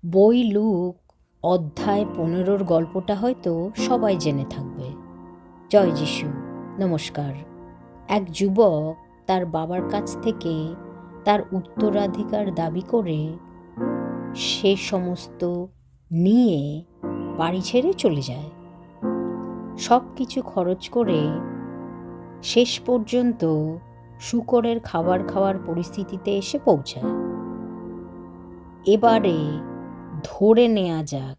বই লুক অধ্যায় 15 গল্পটা হয়তো সবাই জেনে থাকবে। জয় যিশু। নমস্কার। এক যুবক তার বাবার কাছ থেকে তার উত্তরাধিকার দাবি করে সে সমস্ত নিয়ে বাড়ি ছেড়ে চলে যায়। সব কিছু খরচ করে শেষ পর্যন্ত শূকরের খাবার খাওয়ার পরিস্থিতিতে এসে পৌঁছায়। এবারে ধরে নেওয়া যাক,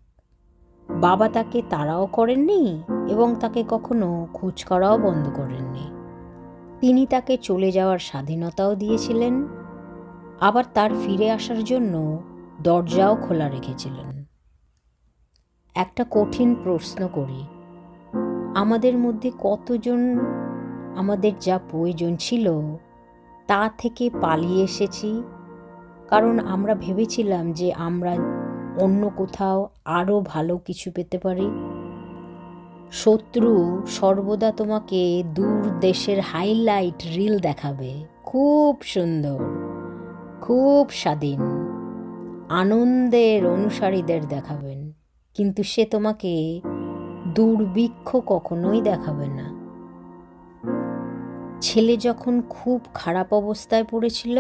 বাবা তাকে তাড়াও করেননি এবং তাকে কখনো খোঁজ করাও বন্ধ করেননি। তিনি তাকে চলে যাওয়ার স্বাধীনতাও দিয়েছিলেন, আবার তার ফিরে আসার জন্য দরজাও খোলা রেখেছিলেন। একটা কঠিন প্রশ্ন করি, আমাদের মধ্যে কতজন আমাদের যা প্রয়োজন ছিল তা থেকে পালিয়ে এসেছি, কারণ আমরা ভেবেছিলাম যে আমরা অন্য কোথাও আরও ভালো কিছু পেতে পারি। শত্রু সর্বদা তোমাকে দূর দেশের হাইলাইট রিল দেখাবে, খুব সুন্দর, খুব স্বাধীন, আনন্দের অনুসারীদের দেখাবেন, কিন্তু সে তোমাকে দুর্ভিক্ষ কখনোই দেখাবে না। ছেলে যখন খুব খারাপ অবস্থায় পড়েছিল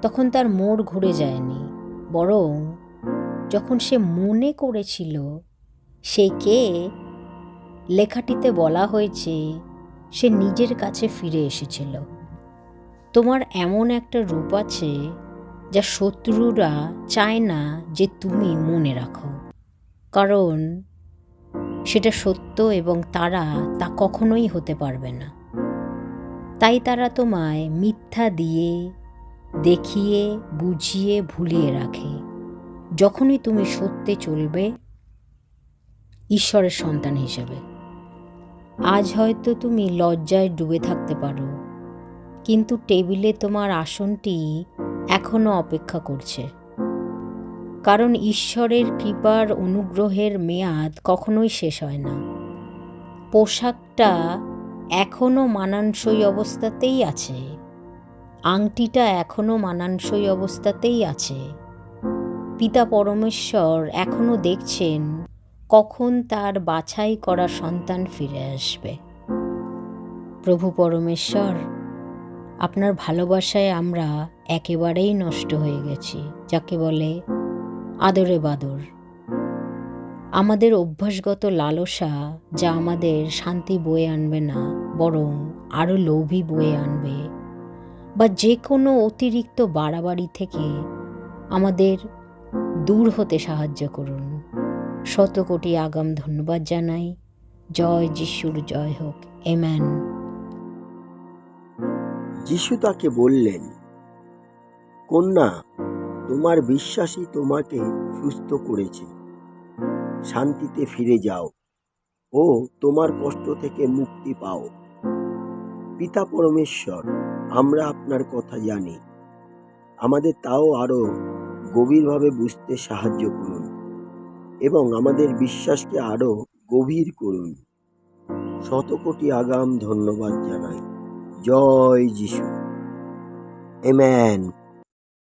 তখন তার মোড় ঘুরে যায়নি, বরং যখন সে মনে করেছিল সে কে, লেখাটিতে বলা হয়েছে সে নিজের কাছে ফিরে এসেছিল। তোমার এমন একটা রূপ আছে যা শত্রুরা চায় না যে তুমি মনে রাখো, কারণ সেটা সত্য এবং তারা তা কখনোই হতে পারবে না। তাই তারা তোমায় মিথ্যা দিয়ে, দেখিয়ে, বুঝিয়ে, ভুলিয়ে রাখে। যখনই তুমি সত্যে চলবে ঈশ্বরের সন্তান হিসেবে, আজ হয়তো তুমি লজ্জায় ডুবে থাকতে পারো, কিন্তু টেবিলে তোমার আসনটি এখনো অপেক্ষা করছে, কারণ ঈশ্বরের কৃপার অনুগ্রহের মেয়াদ কখনোই শেষ হয় না। পোশাকটা এখনো মানানসই অবস্থাতেই আছে, আংটিটা এখনো মানানসই অবস্থাতেই আছে। পিতা পরমেশ্বর এখনো দেখছেন কখন তার বাছাই করা সন্তান ফিরে আসবে। প্রভু পরমেশ্বর, আপনার ভালোবাসায় আমরা একেবারেই নষ্ট হয়ে গেছি, যাকে বলে আদরে বাদর। আমাদের অভ্যাসগত লালসা, যা আমাদের শান্তি বয়ে আনবে না, বরং আরও লোভী বয়ে আনবে, বা যে কোনো অতিরিক্ত বাড়াবাড়ি থেকে আমাদের দূর হতে সাহায্য করুন। শত কোটি আগাম ধন্যবাদ জানাই। জয় যিশুর জয় হোক। আমেন। যিশু তাকে বললেন, কন্যা, তোমার বিশ্বাসই তোমাকে সুস্থ করেছে। শান্তিতে ফিরে যাও ও তোমার কষ্ট থেকে মুক্তি পাও। পিতা পরমেশ্বর, আমরা আপনার কথা জানি, আমাদের তাও আরো গভীরভাবে বুঝতে সাহায্য করুন এবং আমাদের বিশ্বাসকে আরো গভীর করুন। শত কোটি আগাম ধন্যবাদ জানাই। জয় যিশু। আমেন।